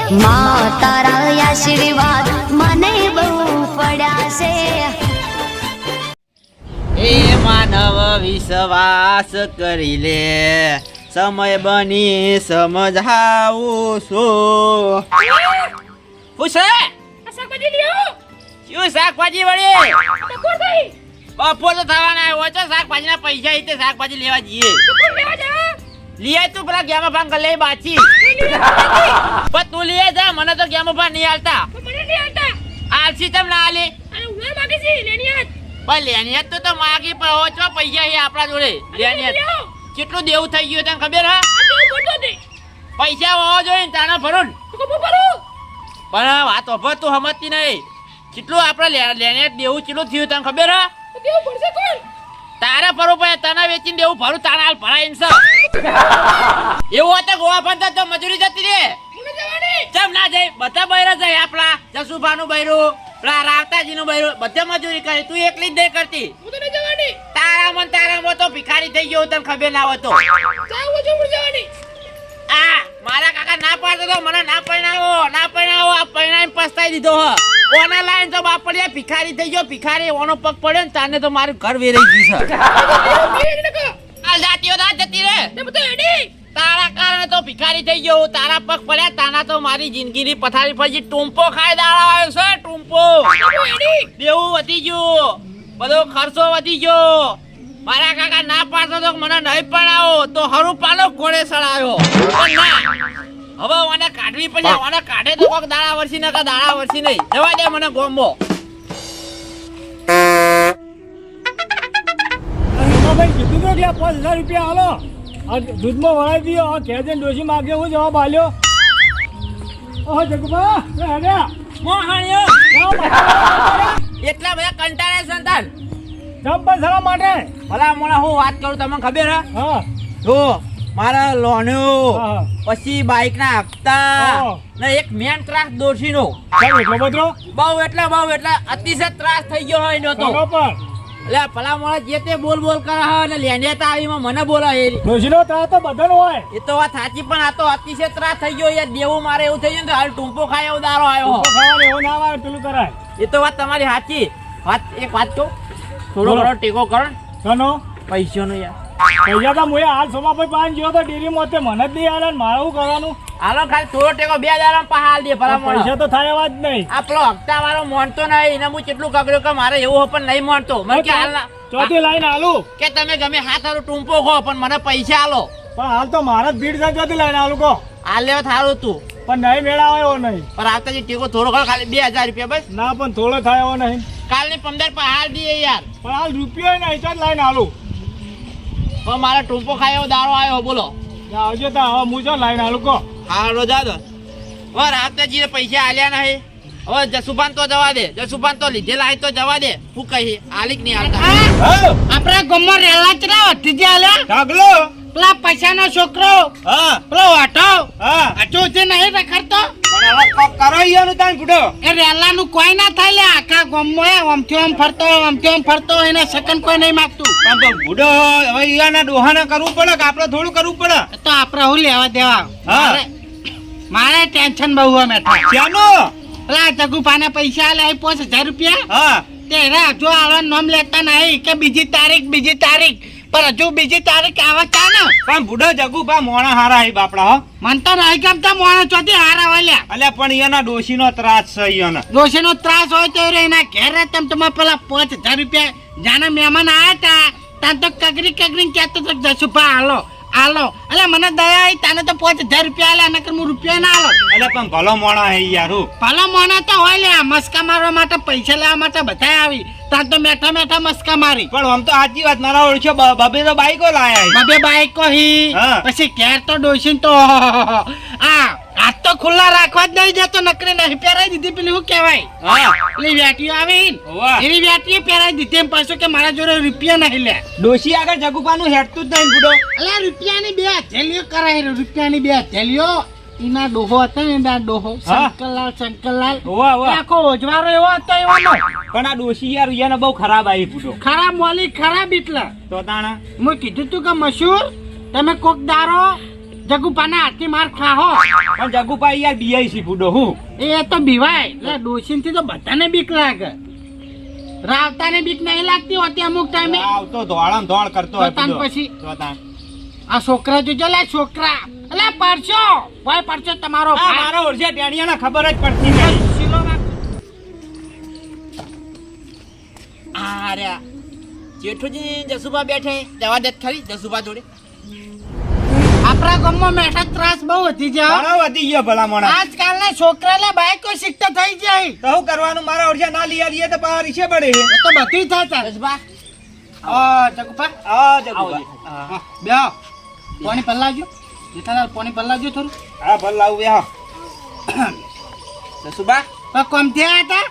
માં તારા આશીર્વાદ મને બહુ પડ્યા છે. એ માનવ વિશ્વાસ કરી લે, સમય બની સમજાવું છું. શું છે? શું શાકભાજી વળી? બપોર તો થવાના આવ્યો છે. શાકભાજી ના પૈસા રીતે શાકભાજી લેવા જઈએ. લીએ તું પેલા ગેમા ભાંગ લઈ બાચી પણ તું લીએ જા. મને તો ગેમા ભાંગ નહીં હાલતા. આલસી તમ ના આલી પણ લેનિયત તો માગી પણ ઓછો પૈસા છે આપણા જોડે. લેનિયત કેટલું દેવું થઈ ગયું તને ખબર હા? પૈસા હોવા જોઈએ ને તાના ભરું પણ વાત ઓભર તું સમજતી નહીં. કેટલું આપણે લેનિયત દેવું કેટલું થયું તને ખબર હા? તારે ભરવું પડે. તને વેચીને દેવું ભરું તારા હાલ ભરાય એમ છે. એવું હતું ગોવા ફરતા તો મજૂરી જતી રે. ચમ ના જાય? બધા બૈરા જાય. આપણા જસુભાનું બૈરું, પેલા રાવતાજી નું બૈરું, બધે મજૂરી કરે. તું એકલી જ નહીં કરતી. તારામાં તો ભિખારી થઈ ગયો તને ખબર ના હોય તો. આ મારા કાકા ના પાડતો તો મને ના પરણાવો આ પરણાઈને પસ્તાઈ દીધો હ. ઓના લાઈન તો બાપડિયા ભિખારી થઈ ગયો. ભિખારી ઓનો પગ પડ્યો ને તાને તો મારું ઘર વેરાઈ ગયું છે. આ જાતીઓ દાત જતી રે. તારા કારણે તો ભિખારી થઈ ગયો. તારા પગ પડ્યા તાના તો મારી જિંદગીની પથારી પર જે ટૂંપો ખાઈ દાડા આવ્યો છે. ટૂંપો દેવું વધી ગયું, બધો ખર્ચો વધી ગયો. મારા કાકા ના પાડતો તો મને નહીં પડાવો તો હરું પાલો ઘોડે સડાયો. પણ ના, હવે મને કાઢવી પડે. મને કાઢે તો કોક દાડા વર્ષી નકા દાડા વર્ષી નહીં. જવા દે મને ગોમો. ભાઈ કીધું તો કે 5000 રૂપિયા હાલો આ દૂધમાં વળાવી દીધો. આ કેજન ડોશી માગે હું જવાબ આલ્યો. ઓહો જગુબા એટલા બધા કંટાળે સંતાન જબ્બર સલા માટે ભલા મોણા હું વાત કરું તમને ખબર હે? હા જો મારા લોન્યો હા. પછી બાઈક ના હપ્તા હા. ને એક મેન ત્રાસ દોશી નો ચાલ એટલો બધો બહુ એટલે અતિશય ત્રાસ થઈ ગયો હોય એનો તો. બરોબર એટલે ભલા મોણા જે તે બોલ કરે હે ને લેનેતા આવીમાં મને બોલે એ ડોશીનો ત્રાસ તો બધાનો હોય. એ તો વાત સાચી પણ આ તો અતિશય ત્રાસ થઈ ગયો યાર. દેવું મારે એવું થઈ ગયું ને હાલ ટૂંપો ખાય એવો દારો આવ્યો. તો ખાવાનું એવું ના આવે પેલું કરાય. એ તો વાત તમારી સાચી. એક વાત કહું, થોડો ઘણો ટેકો કરો ને કનો પૈસો નો યાર. પૈસા તો મુએ હાલ સોમાભાઈ પાંચ ગયો તો ડેરીમાં તે મને જ નહીં આલે ને મારે શું કરવાનું? હાલો ખાલી થોડો ટેકો 2000 પહાલ દે ભલા મોણા. પૈસા તો થાય એવા જ નહીં. આ પેલો હપ્તા વાળો માનતો નહીં. એને હું કેટલું કગડ્યો કે મારે એવું પણ નહીં માનતો. મને કે હાલ ચોથી લાઈન આલું કે તમે ગમે હાથ હારું ટૂંપો ખો પણ મને પૈસા આલો. પણ હાલ તો મારા જ ભીડ છે. ચોથી લાઈન આલું કહો હાલ લેવા થારું તું પણ નહીં મેળાવે એવો નહીં. પણ આવતા જે ટેકો થોડો ઘણો ખાલી 2000 રૂપિયા બસ. ના પણ થોડો થાય એવો નહીં. કાલની 15 પહાલ દઈએ યાર. પણ હાલ રૂપિયો નહીં. ચોથી લાઈન આલું પણ મારે ટૂંપો ખાય એવો દાડો આવ્યો બોલો. આવજો તા હવે હું જો લાઈન આલું કહો. હા રોજા દો. હવે રાવતાજીને પૈસા આલ્યા નહીં. હવે જસુભાન તો જવા દે. જસુભાન તો લીધેલા તો જવા દે. શું કહી આલિક નહીં આલતા. આપણા ગામમાં રેલા ચડા વધી આલ્યા ઢગલો પેલા પૈસાનો છોકરો હા પેલો વાટો હા આટો જે નહીં રખડતો પણ હવે કોક કરો ઈયાનું તાન બુડો. એ રેલાનું કોઈ ના થાય લે. આખા ગામમાં આમથી આમ ફરતો એને સેકન્ડ કોઈ નહીં માગતું. પણ બુડો હવે ઈયાના ડોહાને કરવું પડે કે આપણે થોડું કરવું પડે? તો આપણે હું લેવા દેવા. હા. મારે ટેન્શન બહુ હોય મેઠા. ક્યાંનું? પેલા જગુભાને પૈસા આલે 5000 રૂપિયા હા તે હજુ આવા નામ લેતા નહીં કે બીજી તારીખ પણ હજુ બીજી તારીખ આવે ક્યાં ને. પણ બુડો જગુભા મોણા હારા હે બાપડા હો. મન તો નહીં ગમતા મોણા ચોથી હારા વાલ્યા. અલ્યા પણ ઈયાના ડોશીનો ત્રાસ છે ઈયાના. ડોશીનો ત્રાસ હોય તો એના ઘેર તમે પેલા 5000 રૂપિયા જાના મહેમાન આવ્યા તા તાન તો કગરી કહેતો તો જસુભા આલો એટલે મને દયા આવી તાને તો 5000 રૂપિયા આલ્યા નકર હું રૂપિયા ના આલો. અલ્યા પણ ભલો મોણા હે યાર હું. ભલો મોણા તો હોય લે. મસ્કા મારવા માટે પૈસા લેવા માટે બધા આવી તાન તો મેઠા મસ્કા મારી. પણ આમ તો સાચી વાત મારા ઓળખ્યો બબે તો બાઈકો લાયા બબે બાઈકો હી હા. પછી ઘેર તો ડોશીન તો હાથ તો ખુલ્લા રાખવા જ નહીં દેતો. નકરી નહીં પહેરાઈ દીધી પેલી શું કહેવાય હા પેલી વેટીઓ આવી વાહ. એની વેટીઓ પહેરાઈ દીધી. એમ પાછું કે મારા જોડે રૂપિયા નહીં લે. ડોશી આગળ જગુભાનું હેડતું જ નહીં બુડો. અલે રૂપિયાની 2 થેલીઓ કરાય. રૂપિયાની 2 થેલીઓ ઈના ડોહો હતો ને એના ડોહો હા. શંકરલાલ વાહ વાહ. આખો ઓજવારો એવો હતો એવાનો. પણ આ ડોશી યાર ઈયાને બહુ ખરાબ આવી બુડો. ખરાબ મોલી ખરાબ એટલે તો તાણા હું કીધું તું કે મશહૂર તમે કોક દારો જગુપાના હાથથી માર ખાહો પણ જગુભાઈ યાર બીઆઈસી ફૂડો હું એ તો બીવાય એટલે ડોશીનથી તો બધાને બીક લાગે રાવતાને બીક નહીં લાગતી હોતી અમુક ટાઈમે આવતો ધોળામ ધોળ કરતો તો તાન પછી આ છોકરા જોજો લે છોકરા એટલે પડશો ભાઈ પડશો તમારો ભાઈ. મારો ઓરજે ટેણીયાને ખબર જ પડતી નહીં શીલો રાખ. આ રહ્યા જેઠુજી જસુભા બેઠે જવા દે ખરી જસુભા જોડે આપણા ગામમાં મેઠા ત્રાસ બહુ વધી જાય ઘણો વધી ગયો ભલા મોણા આજકાલના છોકરાને બાઈકો શીખતા થઈ જાય તો શું કરવાનું મારા ઓરજે ના લઈ આવીએ તો પાર રીસે પડે એ તો બધું થાય ચાલ જસુભા જગુપા હા જગુભાઈ હા બેહો પાણી પલ્લાવજો જેઠાલાલ પાણી પલ્લાવજો થોડું હા ભલ લાવું હા જસુભા તો કોમ થયા હતા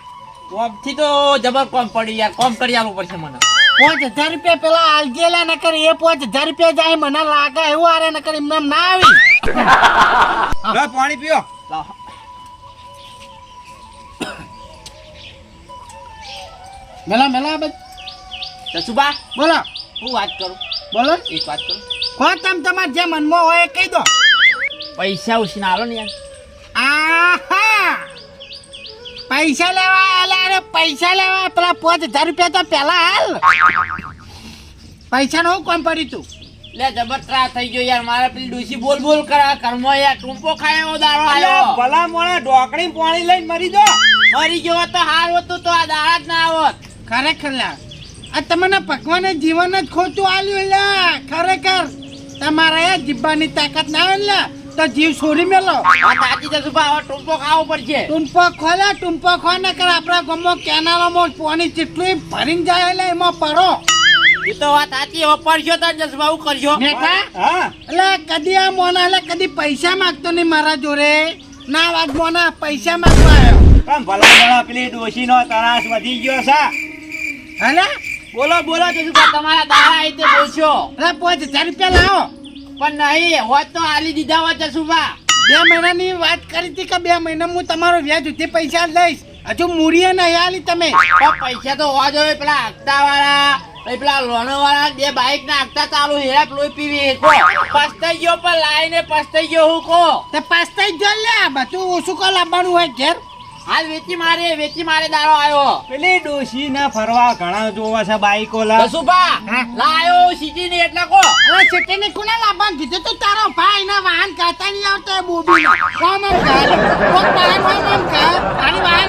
કોમથી તો જબર કોમ પડી યાર કોમ કરી આલવું પડશે મને 5000 રૂપિયા પેલા આલજેલા ન કરે એ 5000 રૂપિયા જાય મને લાગે એવું આરે ન કરે એમને ના આવી લે પાણી પીઓ મેલા મેલા બસ જસુભા બોલો હું વાત કરું બોલો એક વાત કરું કોણ તમ તમાર જે મનમાં હોય એ કહી દો પૈસા ઉછીને આલો ને યાર આહા પૈસા લેવા આલા અરે પૈસા લેવા પેલા 5000 રૂપિયા તો પેલા હાલ પૈસા નું કોમ પડી તું લે જબર ત્રાસ થઈ ગયો યાર મારે પેલી ડોસી બોલ બોલ કરા કર્મો યાર ટૂંપો ખાય એવો દાડો આવ્યો ભલા મોણા ઢોકળી પાણી લઈને મરી જો મરી ગયો તો હાર હતું તો આ દાડા જ ના આવત ખરેખર લા આ તમને પકવાને જીવન જ ખોટું આલ્યું લા ખરેખર તમારા એ જીબ્બાની તાકાત ના હોય લા તો જીવ છોડી મેલો આ તાજી જસુભા હવે ટૂંપો ખાવો પડશે ટુંપો ખોલે ને કર આપણા ગામમાં કેનાલોમાં પાણી જેટલું ભરીને જાય એટલે એમાં પડો એ તો વાત સાચી હવે પડશો તો જસુભા હું કરશો મેઠા હા એટલે કદી આ મોના એટલે કદી પૈસા માંગતો નહીં મારા જોડે ના વાત મોના પૈસા માંગવા આવ્યો પણ ભલા મોણા પેલી ડોશીનો તરાસ વધી ગયો છે હલે બોલો બોલો જસુભા તમારા દાડા આવી તે બોલશો એટલે 5000 રૂપિયા લાવો પણ નહીં હોત તો આલી દીધા હોત જસુભા 2 મહિનાની વાત કરી હતી કે 2 મહિના હું તમારો વ્યાજ ઉઠી પૈસા લઈશ હજુ મૂડીએ નહીં આલી તમે પણ પૈસા તો હોવા જોઈએ પેલા હપ્તા વાળા પછી પેલા લોનો વાળા 2 બાઈક ના હપ્તા ચાલુ હેરાપ લોહી પીવી કો પસ્તાઈ ગયો પણ લાઈને પસ્તાઈ ગયો હું કો તે પાસ્તાઈ જ લે બધું ઓછું કો લાવવાનું હોય ઘેર હાલ વેચી મારે દાડો આવ્યો પેલી ડોશી ને ફરવા ઘણા જોવા છે બાઈકો લા જસુભા હા? લાયો સીટી ને એટલે કો અરે ચેટને કોના લાવવાનું કીધું તું તારો ભાઈ ના વાહન કાતા નહીં આવતો એ બોબી કોમ કા કોક વાહન કા આની વાહન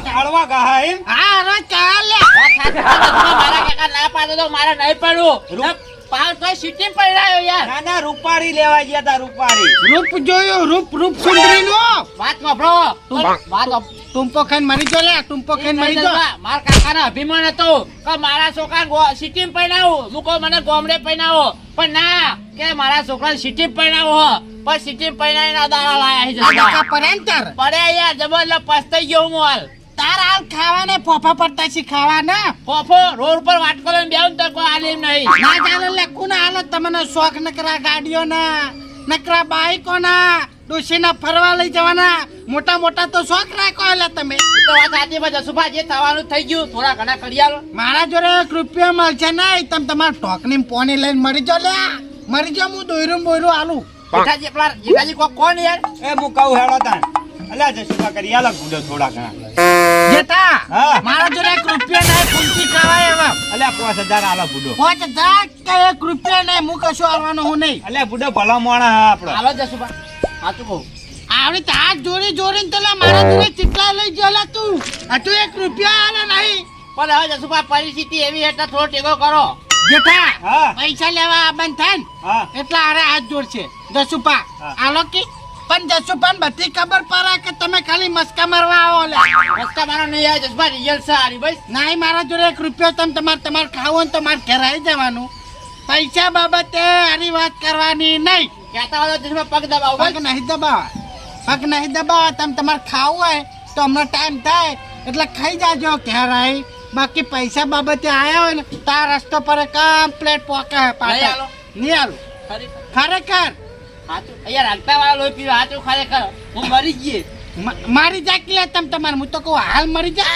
કા હળવા ગા એમ હા રે ચાલે વાત સાચી છે જસુભા, મારા કાકા ના પાડે તો મારે નહીં પડવું પાવ તો સીટી પડાયો યાર ના ના રૂપાળી લેવા ગયા તા રૂપાળી રૂપ જોયું રૂપ સુંદરી નો વાત વાપરો વાત ટુંપો ખાઈને મરી જો લે ટુંપો ખાઈને મરી જો મારા કાકાનો અભિમાન હતો કે મારા છોકરા સિટી પહેરાવું મૂકો મને ગોમડે પહેરાવો પણ ના કે મારા છોકરા સિટી પહેરાવો પણ સિટી પહેરાવીને દાડા લાયા છે પરેન્ટર પડે યાર જબરદસ્ત પસ્તાઈ ગયો હું હાલ તાર હાલ ખાવાને ફોફા પડતા શીખાવા ને ફોફો રોડ પર વાટકો લઈને બેહું તો કોઈ આલે એમ નહીં ના ચાલે લે કુના હાલ તમને શોખ નકરા ગાડીઓ ના નકરા બાઈકો ના ડોશીના ફરવા લઈ જવાના મોટા મોટા તો શોખ રાખો એટલે તમે એ તો વાત સાચી પણ જસુભા જે થવાનું થઈ ગયું થોડા ઘણા કરી આલો મારા જોડે 1 રૂપિયા મળશે નહીં તમે તમારા ટોકની પોની લઈને મરી જો લે મરી જો હું દોયરું બોયરું આલું જેઠાજી પેલા જેઠાજી કોણ યાર એ હું કહું હેડો તાન અલ્યા જસુભા કરી આલો ગુડો થોડા ઘણા જેઠા હા. મારા જોડે 1 રૂપિયા નહીં ફૂલતી ખાવાય હવે અલ્યા 5000 આલો બુડો 5000 કે 1 રૂપિયા નહીં હું કશું આવવાનું હું નહીં અલ્યા બુડો ભલા મોણા હા આપણો હાલો જસુભા સાચું કહું આવડી તો હાથ જોડીને તો લે મારા જોડે ચીટલા લઈ ગયેલા તું હજુ 1 રૂપિયા આલે નહીં પણ હવે જસુભા પરિસ્થિતિ એવી એટલે થોડો ટેકો કરો જેઠા હા. પૈસા લેવા બંધ થાય ને હા એટલા હારે હાથ જોડશે દસુપા હા. આલો કે પણ દસુપા ને બધી ખબર પડે કે તમે ખાલી મસ્કા મારવા આવો લે રસ્તા મારો નહીં આવે જસુભા રિઝલ્ટ છે હારી બસ નહીં મારા જોડે 1 રૂપિયો તમે તમારે ખાવો ને તો મારે ઘરે આવી જવાનું પૈસા બાબતે આની વાત કરવાની નહીં કહેતા હોય તો જસુભા પગ દબાવો બસ પગ નહીં દબાવા તમે તમારે ખાવું હોય તો હમણાં ટાઈમ થાય એટલે ખાઈ જાજો ઘેર આવી બાકી પૈસા બાબતે આયા હોય ને તો આ રસ્તો પર કમ્પ્લેટ પોકે નહીં આલો. નહીં આલો ખરેખર ખરેખર હાચું અહીંયા રાખતા વાળા લોહી પીવે હાચું ખરેખર હું મરી ગઈ મારી જા કે તમે તમારે હું તો કહું હાલ મરી જા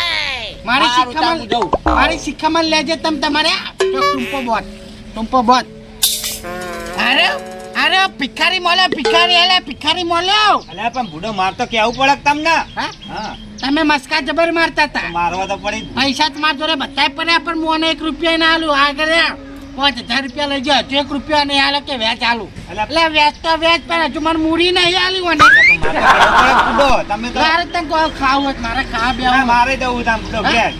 મારી હારું, તાર હું શિખામણ જઉં. મારી શિખામણ લેજે તમે તમારે ટુંપો બોત અરે અરે ભિખારી મળ્યો ભિખારી એટલે ભિખારી મળ્યો અલ્યા પણ બુડો માર તો કેવું પડે કે તમને હા હા તમે મસ્કા જબર મારતા હતા મારવા તો પડી પૈસા જ માર જોડે બધાય પડ્યા પણ મોને 1 રૂપિયા ના આલું આગળ 5000 રૂપિયા લઈ જાઓ 1 રૂપિયા નહીં આલે કે વ્યાજ આલું એટલે વ્યાજ તો વ્યાજ પણ હજુ મને મૂડી નહીં આલી મને બુડો તમે તો મારે તને કોઈ ખાવું હોય તો મારે ખાવા બે મારે જવું તામ બુડો બેસ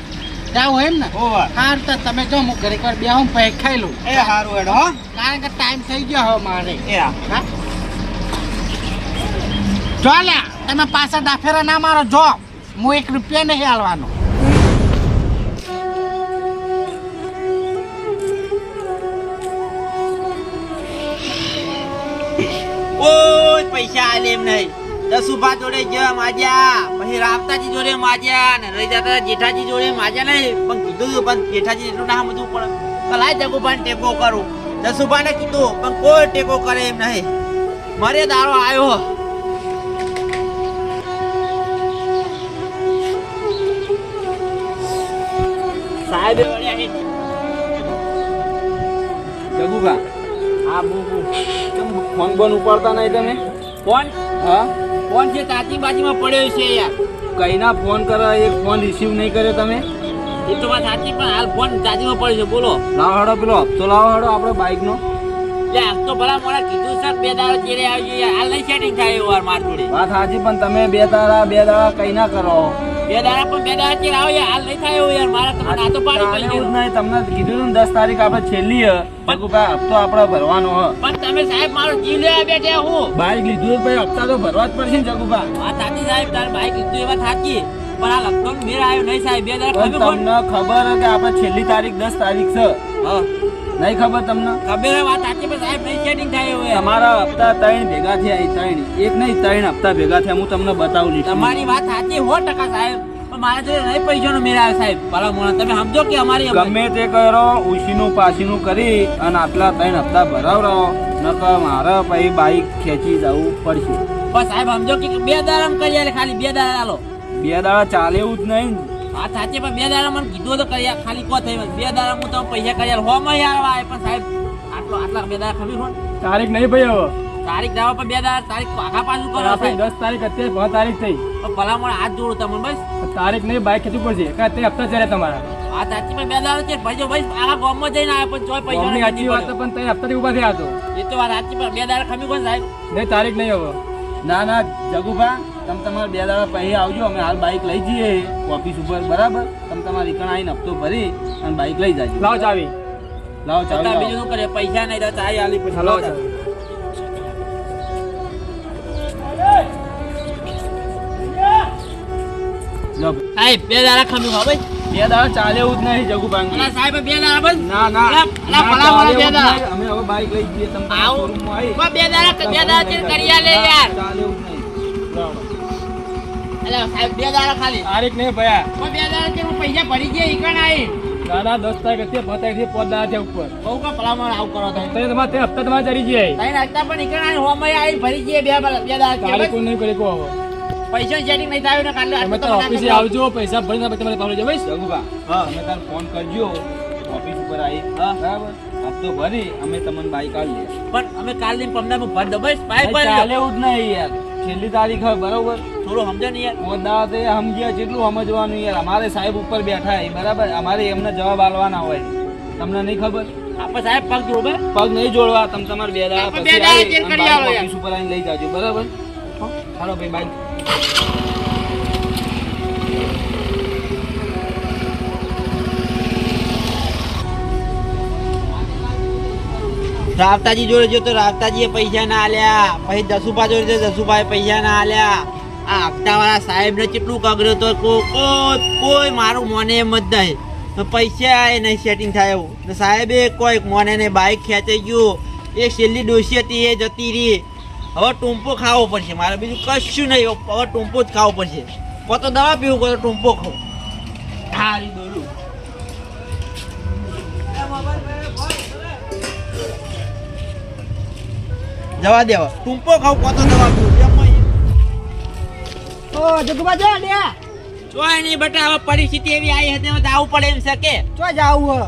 જાવ એમ ને ઓવા હાર તો તમે જો હું ઘરે બે હું પૈ ખાઈ લઉં એ હારું હેડો હો કારણ કે ટાઈમ થઈ ગયો હવે મારે એ હા હા જો લ્યા તમે પાછા દાફેરા ના મારો જો હું 1 રૂપિયા નહીં આલવાનો ઓય પૈસા આલે એમ નહીં દસુભા જોડે ગયા માજ્યા પછી રાવતાજી જોડે માજ્યા ને રહી જતા જેઠાજી જોડે માજ્યા નહીં પણ કીધું પણ જેઠાજી એટલું ના બધું પડે કલાય જગુભાઈ ટેકો કરું દસુભાને કીધું પણ કોઈ ટેકો કરે એમ નહીં મારે દારો આવ્યો સાહેબ જગુભા હા બુબુ ફોન બોન ઉપાડતા નહીં તમે કોણ હા કોણ છે તાતી બાજીમાં પડ્યો છે યાર કઈના ફોન કરે એક ફોન રિસીવ નહીં કર્યો તમે એ તો વાત સાચી પણ હાલ ફોન ચાર્જિંગમાં પડ્યો છે બોલો લાવો હડો પેલો હપ્તો લાવો હડો આપણે બાઇકનો લે આજ તો ભલા મોડા કીધું સર 2 દાડા ચેડે આવી યાર હાલ નહીં સેટિંગ થાય એવું વાર માર જોડે વાત સાચી પણ તમે બે દાડા કઈ ના કરો 2 દાડા પણ 2 દાડા ચેડ આવે હાલ નહીં થાય એવું યાર મારા તમને આ તો પાડી ચાલે એવું જ પડી નહીં તમને કીધું હતું ને 10 તારીખ આપણે છેલ્લી હ જગુભા હપ્તો આપણે ભરવાનો હ પણ તમે સાહેબ મારો જીવ લેવા બેઠા હું બાઇક લીધું ભાઈ હપ્તા તો ભરવા જ પડશે ને જગુભા વાત સાચી સાહેબ તાર ભાઈ કીધું એ વાત સાચી પણ આ લખતો મેર આવ્યો નહીં સાહેબ 2 દાડા પણ ખબર તમને ખબર હે કે આપણે છેલ્લી તારીખ 10 તારીખ છે હા નહીં ખબર તમને ખબર હે વાત સાચી પણ સાહેબ નહીં સેટિંગ થાય એવું યાર તમારા હપ્તા 3 ભેગા થયા 3 એક નહીં 3 હપ્તા ભેગા થયા હું તમને બતાવું લીધું તમારી વાત સાચી 100% સાહેબ પણ મારા જોડે નહીં પૈસાનો મેર આવે સાહેબ ભલા મોણા તમે સમજો કે અમારી ગમે તે કરો ઉશીનું પાસીનું કરી અને આટલા 3 હપ્તા ભરાવરાવો નકર મારે પછી બાઈક ખેંચી જવું પડશે પણ સાહેબ સમજો કે 2 દાડા કરી આલે ખાલી 2 દાડા આલો 2 દાડા ચાલે એવું જ નહીં હા સાચી પણ 2 દાડા મને કીધું તો કરી ખાલી કો થઈ 2 દાડા હું તો પૈસા કરી આલ હોમાં યાર આવે પણ સાહેબ આટલા 2 દાડા ખમી કોણ તારીખ નહીં ભાઈ હવે તારીખ દાવા પણ 2 દાડા તારીખ આખા પાછું કરો આપણી સાહેબ 10 તારીખ અત્યારે 5 તારીખ થઈ પણ ભલા મને હાથ જોડું તમને બસ તારીખ નહીં બાઈક ખેંચવું પડશે કારણ તે હપ્તા ચાલે તમારા આ સાચી પણ 2 દાડા છે ભાઈ જો ભાઈ આખા ગામમાં જઈને આવે પણ ચોય પૈસા અમની સાચી વાત પણ તે હપ્તાથી ઉભા થયા હતો એ તો વાત સાચી પણ 2 દાડા ખમી કોણ સાહેબ નહીં તારીખ નહીં હવે ના જગુભા તમે તમારા 2 દાડા પછી આવજો અમે હાલ બાઈક લઈ જઈએ ઓફિસ ઉપર બરાબર તમે તમારી રીકણ આવીને હપ્તો ભરી અને બાઈક લઈ જાજો લાવ ચાવી લાવો છતાં ચાલો બીજું શું કરે પૈસા નહીં તો ચાય આલી પછી લાવ ચાવી લો સાહેબ 2 દાડા ખમી હો ભાઈ 2 દાડા ચાલે એવું જ નહીં જગુભા અલા સાહેબ 2 દાડા બસ ના અલા ભલા મને 2 દાડા અમે હવે બાઈક લઈ જઈએ તમે આવો શોરૂમમાં આવી 2 દાડા ચેક કરી આલે યાર ચાલે એવું જ નહીં લાવો. અલા સાહેબ 2 દાડા ખાલી તારીખ નહીં ભયા પણ 2 દાડા ચેક પૈસા ભરી ગયા ઈકણ આઈ દાદા 10 તારીખ હતી 5 તારીખ 5 દાડા થયા ઉપર બહુ કા ભલામણ આવું કરો તમે તો તમારે તે હપ્તા તમારે ચડી જાય તઈ નાખતા પણ ઈકણ આઈ હોમય આઈ ભરી ગયા 2 દાડા તારીખ કોઈ નહીં કરી કહો હવે પૈસા સેટિંગ નહીં થાય ને કાલે તમે તો ઓફિસે આવજો પૈસા ભરીને પછી તમારે પાવડે જવાઈશ જગુભા તમે તાર ફોન કરજો ઓફિસ ઉપર આવી બરાબર હપ્તો ભરી અમે તમને બાઈક આવીએ પણ અમે કાલની પમદામાં ભર દો બસ પાઈ પર ચાલે એવું જ નહીં યાર છેલ્લી તારીખ હોય બરોબર થોડું સમજો ને યાર મોદા તે સમજ્યા જેટલું સમજવાનું યાર અમારે સાહેબ ઉપર બેઠા છે બરાબર અમારે એમને જવાબ આલવાના હોય તમને નહીં ખબર આપણે સાહેબ પગ જોડો બે પગ નહીં જોડવા તમે તમારે 2 દાડા આપણે પછી 2 દાડા આવી ચેક અને કરી આવો બાઈક યાર. ઓફિસ ઉપર આવીને લઈ જાજો બરાબર હાલો ભાઈ બાઈક રાવતાજી જોડે જો તો રાવતાજીએ પૈસા ના આલ્યા પછી દસુભા જોડે તો દસુભાઈ પૈસા ના આલ્યા આ હપ્તાવાળા સાહેબને કેટલું કગર્યો તો કોઈ મારું મોને એમ જ નહીં તો પૈસા એ નહીં સેટિંગ થાય એવું તો સાહેબે કોઈ મોને ને બાઇક ખેંચાઈ ગયું એ છેલ્લી ડોસી હતી એ જતી રહી હવે ટૂંપો ખાવો પડશે મારે બીજું કશું નહીં હવે ટૂંપો જ ખાવો પડશે તો દવા પીવું તો ટૂંપો ખાવ હારી દોડું જવા દેવા ટૂંપો ખાવ કોતો દવા પીવું ઓ જગુબા જો લે ચોય નહીં બટા હવે પરિસ્થિતિ એવી આવી હતી હવે તો આવું પડે એમ છે કે ચો જાવું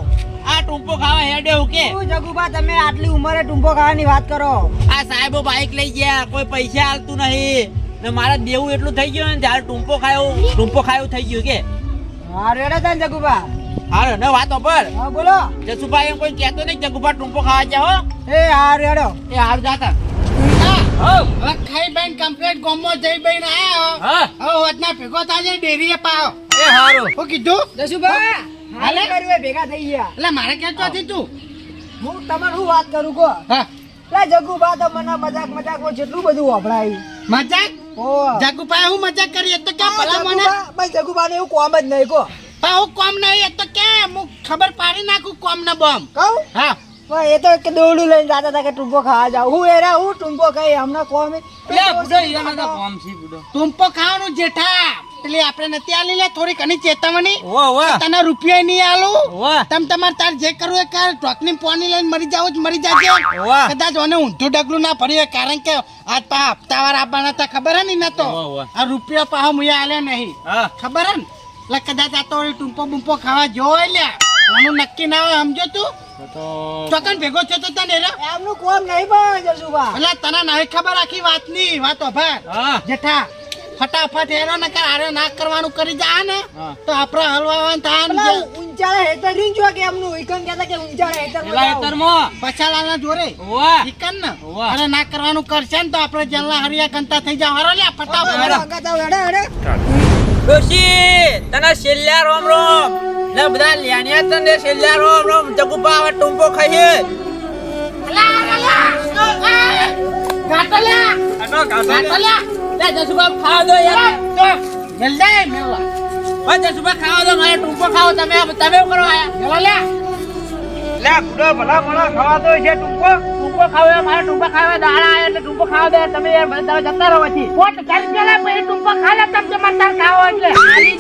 આ ટૂંપો ખાવા હેડે હું કે શું જગુબા તમે આટલી ઉંમરે ટૂંપો ખાવાની વાત કરો? આ સાહેબો બાઈક લઈ ગયા, કોઈ પૈસા આલતું નહીં ને મારે દેવું એટલું થઈ ગયું ને ત્યારે ટૂંપો ખાયું થઈ ગયું કે હા રેડો તને જગુબા. હારે ને વાત પર હા બોલો. જસુભાઈ એમ કોઈ કહેતો નહીં જગુભા ટૂંપો ખાવા જાઓ એ હા રેડો. એ હાર જાતા હવે ખાઈ બેન કમ્પ્લીટ ગોમમાં જઈ બેન આયા હા હવે હોતના ભેગો થાજે ડેરીએ પાવ એ હારું હું કીધું જસુબા હાલે? હાલે કર્યું ભેગા થઈ ગયા. એટલે મારે ક્યાં ચોથી તું હું તમારે શું વાત કરું કો? હા લે જગુબા તો મને મજાકમાં જેટલું બધું વપરાય. મજાક ઓ જાગુભાઈ હું મજાક કરી એ તો ક્યાં ભલા મને જગુબા બસ જગુબાને એવું કોમ જ નહીં કો. પણ હું કોમ નહીં એ તો કે હું ખબર પાડી નાખું કોમ ના બોમ કહું હા પણ એ તો કે દોડું લઈને જાતા હતા કે ટૂંપો ખાવા જાવ. હું એરા હું ટૂંપો ખાઈ હમણાં કોમ ટૂંપો ખાવાનું જેઠા પેલી આપણે નથી આલી લે થોડી ઘણી ચેતવણી વાહ વાહ તને રૂપિયા નહીં આલું વાહ તમ તમારે તાર જે કરવું એ કર ટોકની પાણી લઈને મરી જાવ જ મરી જાજે વાહ. કદાચ ઓને ઊંધું ડગલું ના ભર્યું હોય કારણ કે આજ પા હપ્તાવાર આપવાના હતા ખબર હે ને ના તો વાહ, વાહ. આ રૂપિયા પાહો મુયા આલે નહીં હા ખબર હે ને એટલે કદાચ આ તો ઓલી ટૂંપો બૂંપો ખાવા જો લે ઓનું નક્કી ના હોય સમજો તું ચોકન ભેગો છો તો તને રે એમનું કોમ નહીં પણ જસુબા. એટલે તને નહીં ખબર આખી વાતની વાતો ભાઈ હા જેઠા ફટાફટ હેરો ને કર આરે ના કરવાનું કરી જા ને હા. તો આપણે હલવાવાનું થાય ને પેલા ઊંચાળા હેતર રીન જો કે એમનું ઈકન કહેતા કે ઊંચાળા હેતર પેલા હેતરમાં પછાલા ના જોરે વાહ ઈકન ને વાહ. અરે ના કરવાનું કરશે ને તો આપણે જલ્લા હરિયા કંતા થઈ જાવ હરો લે ફટાફટ ડોશી તને છેલ્લા રોમ રોમ લે બધા લ્યાનિયા તને છેલ્લા રોમ રોમ જગુભા હવે ટૂંપો ખાઈએ ગાટલ્યા લે જસુભા ખાવા દો યાર જલ્દી મેલા ઓય જસુભા ખાવા દો મારે ટૂંપો ખાવો તમે શું કરો આયા મેલા લે લે બુડો ભલા ભલા ખાવા દો છે ટૂંપો ખાવો મારે ટૂંપો ખાવા દાડા આયા એટલે ટૂંપો ખાવા દે તમે યાર બધા જતા રહો પછી પોટ ચાલી પેલા પછી ટૂંપો ખાલે તમ તમાર તાર ખાવો એટલે આલી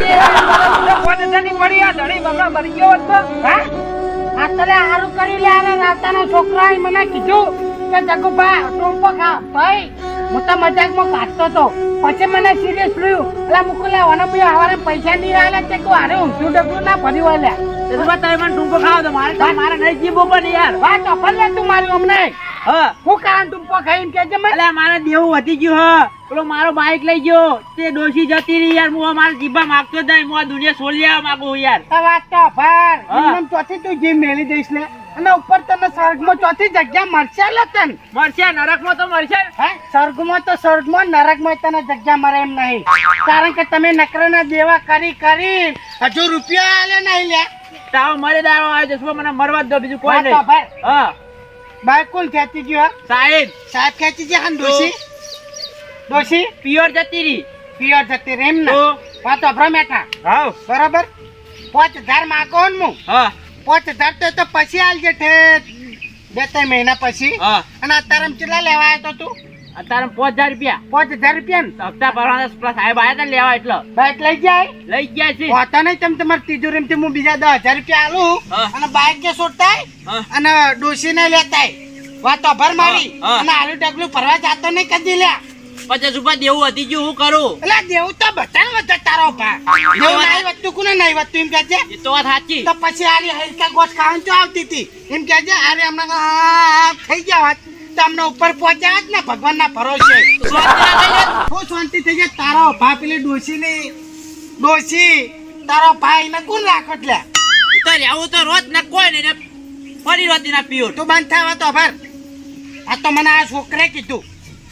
દે પોત જની પડી આ ધડી બગડા મરી ગયો હોત તો હા આ તને હારું કરી લે અને નાતાનો છોકરાએ મને કીધું કે જગુભા ટૂંપો ખા ભાઈ હું તો મજાકમાં કાઢતો તો પછી મને સિરિયસ થયું એટલે મુકુલે ઓને બી હવારે પૈસા નહીં આલે તે કો હારે ઊંધું ડબલું ના ભર્યું લે જસુભા તમે મને ટૂંપો ખાવા દો મારે નહીં જીવો પણ યાર વાત અફલ લે તું મારી અમને હા હું કારણ ટૂંપો ખાઈને કે છે મને અલે મારે દેવું વધી ગયું હ પેલો મારો બાઈક લઈ ગયો તે ડોશી જતી રહી યાર હું મારા જીભા માંગતો જ નહીં હું આ દુનિયા છોડી લેવા માંગુ યાર આ વાત તો અફાર હા. એમ ચોથી તું જીમ મેલી દઈશ લે અને ઉપર તને સ્વર્ગમાં ચોથી જગ્યા મળશે લે તને મરશે નરકમાં તો મરશે હે સ્વર્ગમાં તો સ્વર્ગમાં નરકમાં તને જગ્યા મળે એમ નહીં કારણ કે તમે નકરાના દેવા કરી હજુ રૂપિયા આલે નહીં લે તાવ મરે દારો આવે જસુભા મને મરવા જ દો બીજું કોઈ વાત તો નહીં અફાર હા બાઈક કોણ ખેંચી ગયો સાહેબ સાહેબ ખેંચી ગયા ને ડોશી પિયોર જતી રહી પિયર જતી રેમ ને તો વાત અભરા મેઠા હાવ બરાબર 5000 માંગો ને હું હા 5000 તો પછી આલજે ઠેઠ 2-3 મહિના પછી હા અને અત્યારે કેટલા લેવા આવ્યો તો તું અત્યારે 5000 રૂપિયા 5000 રૂપિયા ને હપ્તા ભરવાના પેલા સાહેબ આયા તા લેવા એટલો બાઈક લઈ જાય લઈ ગયા છે હોતા નહીં તમે તમારી તિજોરીમાંથી હું બીજા 10000 રૂપિયા આલું હા. અને બાઈક જે છોડતાય હા. અને ડોશીને લેતાય વાત તો ભર મારી હા. અને આલુ ડગલું ભરવા જાતો નહીં કદી લ્યા પછી જસુભા દેવું વધી ગયું હું કરું એટલે દેવું તો બધાને વધે તારો ભા દેવું નહીં વધતું કોને નહીં વધતું એમ કહેજે એ તો વાત સાચી તો પછી આરી હલકા ગોઠ ખાવાનું તો આવતી હતી એમ કહેજે આરે હમણાં આ થઈ ગયા વાત તો અમને ઉપર પહોંચ્યા જ ને ભગવાનના ભરોસે હું શાંતિ થઈ જાય તારો ભા પેલી ડોશી તારો ભાઈ ને કોણ રાખો એટલે તો રહેવું તો રોજ ના કોઈ નહીં ને ફરી રોજ ના પિયોર તું બંધ થવા તો ભર આ તો મને આ છોકરે કીધું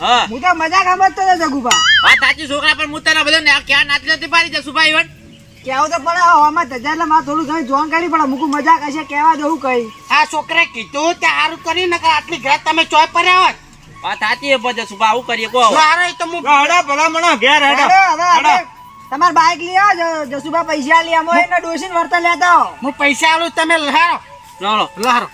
હા હું તો મજાક સમજતો હતો જગુભા. વાત સાચી છોકરા પણ હું તને બધા ક્યાં નાચી નથી પાડી જસુભા ઈવન કેવું તો પડે હવામાં ધજા એટલે મારે થોડું ઘણી જોન કાઢી પડે મૂકું મજાક હશે કહેવા દઉં કઈ. આ છોકરે કીધું તે સારું કર્યું ને આટલી ઘર તમે ચોય પડ્યા હોત વાત સાચી છે પણ જસુભા આવું કરીએ કહો મારો તો હું ભલામણો ઘેર હવે આપણે તમારે બાઈક લઈ આવો જસુભા પૈસા લઈ આવો એને ડોસીને વર્તા લેતા આવો. હું પૈસા આલું તમે લહારો ચાલો લહારો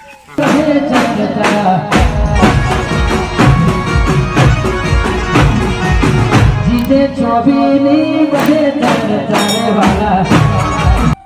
જીતે ચોબીની બધે ચાલે ચાલે વાલા